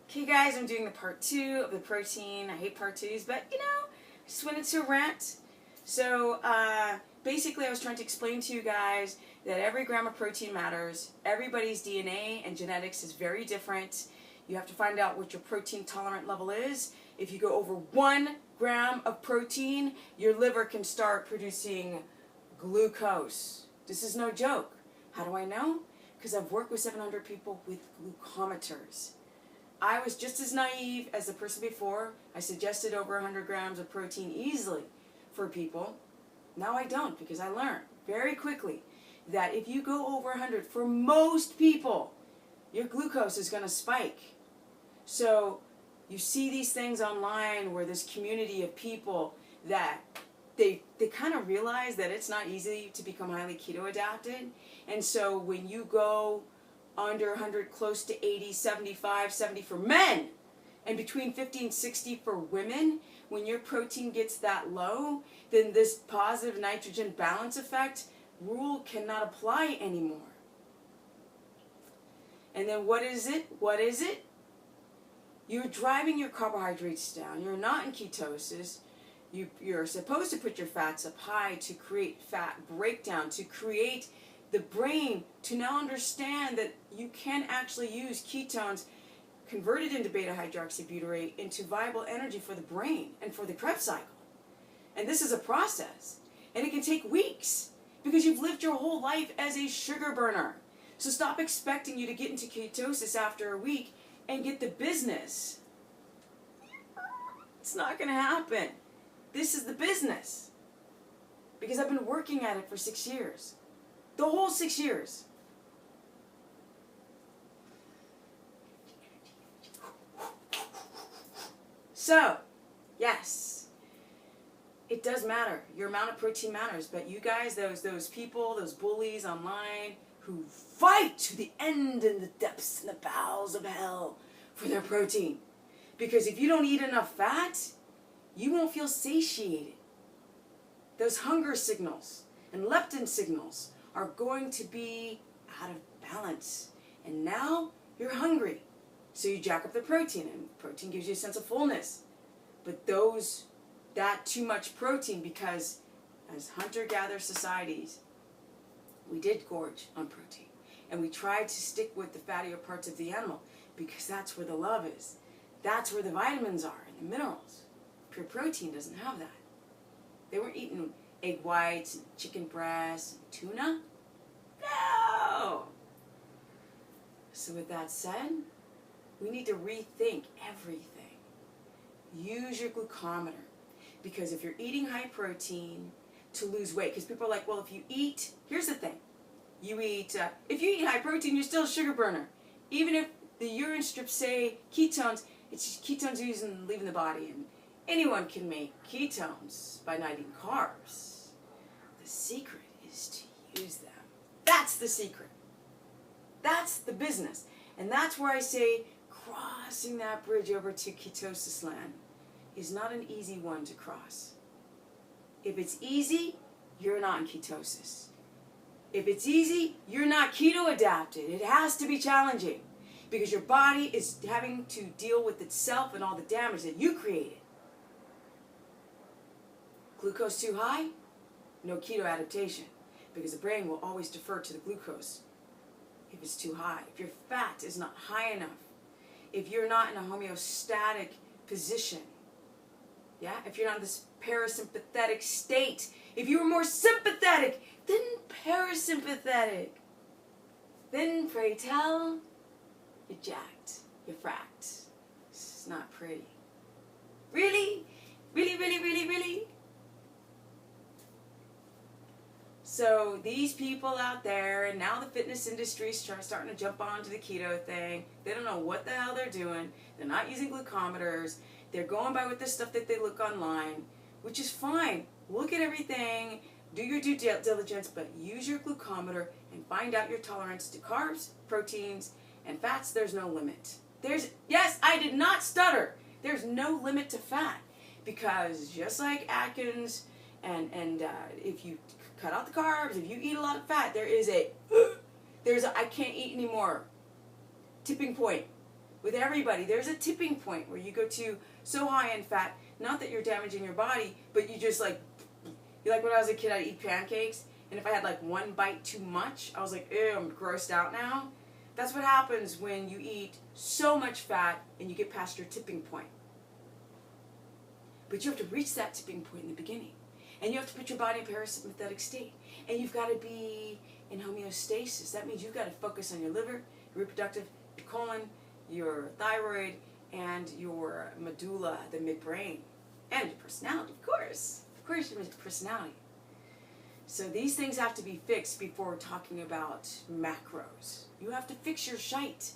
Okay guys, I'm doing the part 2 of the protein. I hate part 2s, but you know, I just went into a rant. So basically I was trying to explain to you guys that every gram of protein matters. Everybody's DNA and genetics is very different. You have to find out what your protein tolerant level is. If you go over 1 gram of protein, your liver can start producing glucose. This is no joke. How do I know? Because I've worked with 700 people with glucometers. I was just as naive as the person before. I suggested over 100 grams of protein easily for people. Now I don't, because I learned very quickly that if you go over 100, for most people, your glucose is going to spike. So you see these things online where this community of people that they kind of realize that it's not easy to become highly keto adapted. And so when you go under 100, close to 80, 75, 70 for men, and between 50 and 60 for women, when your protein gets that low, then this positive nitrogen balance effect rule cannot apply anymore. And then what is it? What is it? You're driving your carbohydrates down. You're not in ketosis. You're supposed to put your fats up high to create fat breakdown, to create the brain to now understand that you can actually use ketones converted into beta-hydroxybutyrate into viable energy for the brain and for the Krebs cycle. And this is a process. And it can take weeks because you've lived your whole life as a sugar burner. So stop expecting you to get into ketosis after a week and get the business. It's not going to happen. This is the business. Because I've been working at it for 6 years. The whole 6 years. So, yes, it does matter. Your amount of protein matters. But you guys, those people, those bullies online who fight to the end in the depths and the bowels of hell for their protein. Because if you don't eat enough fat, you won't feel satiated. Those hunger signals and leptin signals are going to be out of balance. And now you're hungry. So you jack up the protein, and protein gives you a sense of fullness. But that too much protein, because as hunter-gatherer societies, we did gorge on protein. And we tried to stick with the fattier parts of the animal because that's where the love is. That's where the vitamins are and the minerals. Pure protein doesn't have that. They weren't eating egg whites and chicken breasts and tuna. No! So with that said, we need to rethink everything. Use your glucometer. Because if you're eating high protein to lose weight, because people are like, well, if you eat, here's the thing. If you eat high protein, you're still a sugar burner. Even if the urine strips say ketones, it's just ketones leaving the body. And anyone can make ketones by not eating carbs. The secret is to use them. That's the secret. That's the business. And that's where I say crossing that bridge over to ketosis land is not an easy one to cross. If it's easy, you're not in ketosis. If it's easy, you're not keto adapted. It has to be challenging because your body is having to deal with itself and all the damage that you created. Glucose too high? No keto adaptation, because the brain will always defer to the glucose if it's too high. If your fat is not high enough, if you're not in a homeostatic position, yeah, if you're not in this parasympathetic state, if you were more sympathetic than parasympathetic, then pray tell, you're jacked, you're fracked. It's not pretty. Really? Really, really, really, really? So these people out there, and now the fitness industry is starting to jump onto the keto thing. They don't know what the hell they're doing. They're not using glucometers. They're going by with the stuff that they look online, which is fine. Look at everything, do your due diligence, but use your glucometer and find out your tolerance to carbs, proteins, and fats. There's no limit. Yes, I did not stutter. There's no limit to fat, because just like Atkins, and if you cut out the carbs, if you eat a lot of fat, there's a I can't eat anymore tipping point with everybody. There's a tipping point where you go to so high in fat, not that you're damaging your body, but you just like when I was a kid, I'd eat pancakes, and if I had like one bite too much, I was like, ew, I'm grossed out now. That's what happens when you eat so much fat and you get past your tipping point. But you have to reach that tipping point in the beginning. And you have to put your body in parasympathetic state. And you've got to be in homeostasis. That means you've got to focus on your liver, your reproductive, your colon, your thyroid, and your medulla, the midbrain. And your personality, of course. Of course, your personality. So these things have to be fixed before talking about macros. You have to fix your shite.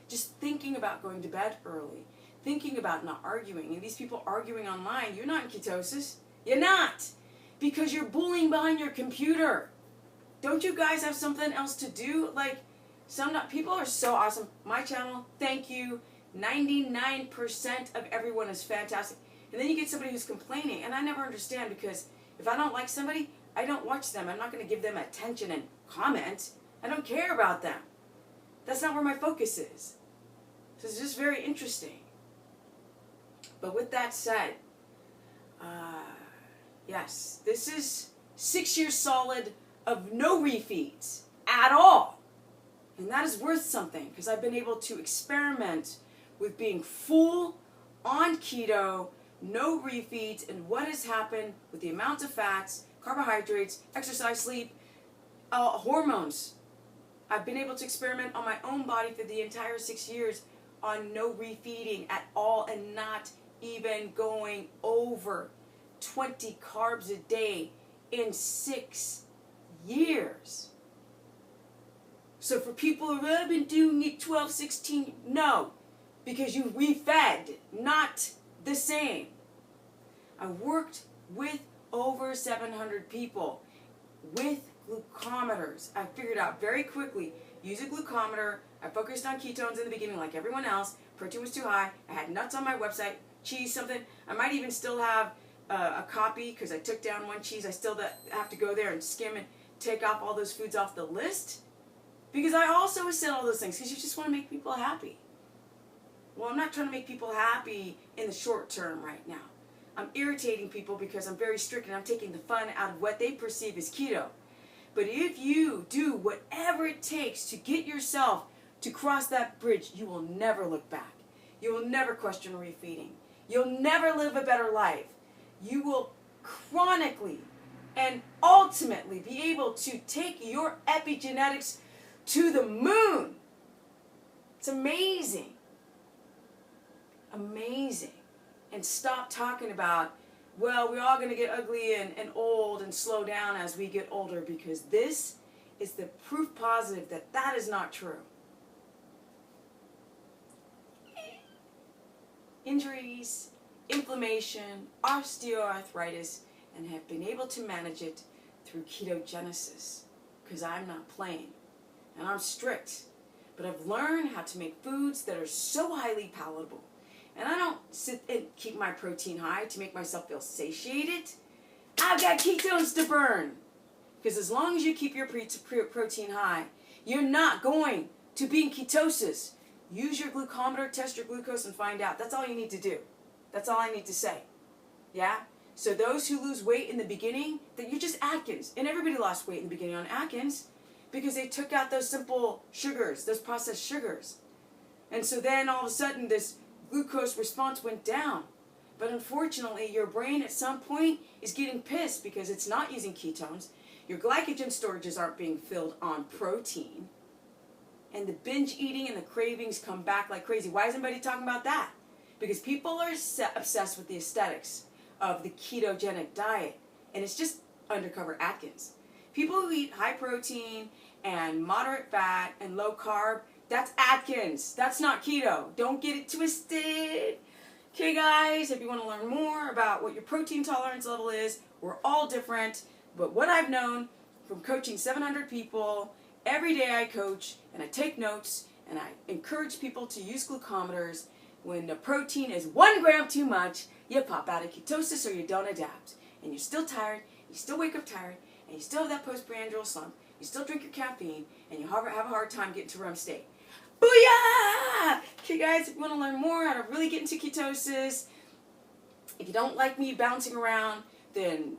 Just thinking about going to bed early. Thinking about not arguing. And these people arguing online, you're not in ketosis. You're not. Because you're bullying behind your computer. Don't you guys have something else to do? Like, people are so awesome. My channel, thank you. 99% of everyone is fantastic. And then you get somebody who's complaining. And I never understand, because if I don't like somebody, I don't watch them. I'm not going to give them attention and comment. I don't care about them. That's not where my focus is. So it's just very interesting. But with that said, yes, this is 6 years solid of no refeeds at all. And that is worth something, because I've been able to experiment with being full on keto, no refeeds, and what has happened with the amount of fats, carbohydrates, exercise, sleep, hormones. I've been able to experiment on my own body for the entire 6 years on no refeeding at all, and not even going over 20 carbs a day in 6 years. So for people who have been doing it 12, 16, no, because you refed, not the same. I worked with over 700 people with glucometers. I figured out very quickly, use a glucometer. I focused on ketones in the beginning like everyone else. Protein was too high. I had nuts on my website, cheese, something. I might even still have a copy, because I took down one cheese. I still have to go there and skim and take off all those foods off the list, because I also said all those things because you just want to make people happy. Well, I'm not trying to make people happy in the short term right now. I'm irritating people because I'm very strict and I'm taking the fun out of what they perceive as keto. But if you do whatever it takes to get yourself to cross that bridge, you will never look back. You will never question refeeding. You'll never live a better life. You will chronically and ultimately be able to take your epigenetics to the moon. It's amazing. Amazing. And stop talking about, well, we're all going to get ugly and old and slow down as we get older, because this is the proof positive that that is not true. Injuries, inflammation, osteoarthritis, and have been able to manage it through ketogenesis, because I'm not playing and I'm strict, but I've learned how to make foods that are so highly palatable. And I don't sit and keep my protein high to make myself feel satiated. I've got ketones to burn, because as long as you keep your protein high, you're not going to be in ketosis. Use your glucometer, test your glucose, and find out. That's all you need to do. That's all I need to say. Yeah? So those who lose weight in the beginning, that you're just Atkins. And everybody lost weight in the beginning on Atkins because they took out those simple sugars, those processed sugars. And so then all of a sudden this glucose response went down. But unfortunately, your brain at some point is getting pissed because it's not using ketones. Your glycogen storages aren't being filled on protein. And the binge eating and the cravings come back like crazy. Why is anybody talking about that? Because people are obsessed with the aesthetics of the ketogenic diet. And it's just undercover Atkins. People who eat high protein and moderate fat and low carb, that's Atkins. That's not keto. Don't get it twisted. Okay, guys, if you want to learn more about what your protein tolerance level is, we're all different. But what I've known from coaching 700 people, every day I coach and I take notes and I encourage people to use glucometers. When the protein is 1 gram too much, you pop out of ketosis or you don't adapt. And you're still tired, you still wake up tired, and you still have that postprandial slump, you still drink your caffeine, and you have a hard time getting to REM state. Booyah! Okay, guys, if you want to learn more how to really get into ketosis, if you don't like me bouncing around, then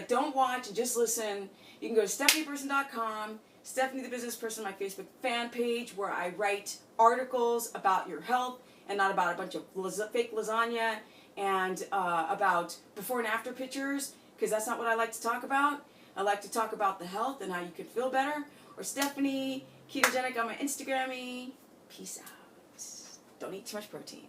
don't watch and just listen. You can go to stephanieperson.com, Stephanie the Business Person, my Facebook fan page, where I write articles about your health and not about a bunch of fake lasagna and about before and after pictures, because that's not what I like to talk about. I like to talk about the health and how you can feel better. Or Stephanie KETOGENIC on my Instagrammy. Peace out. Don't eat too much protein.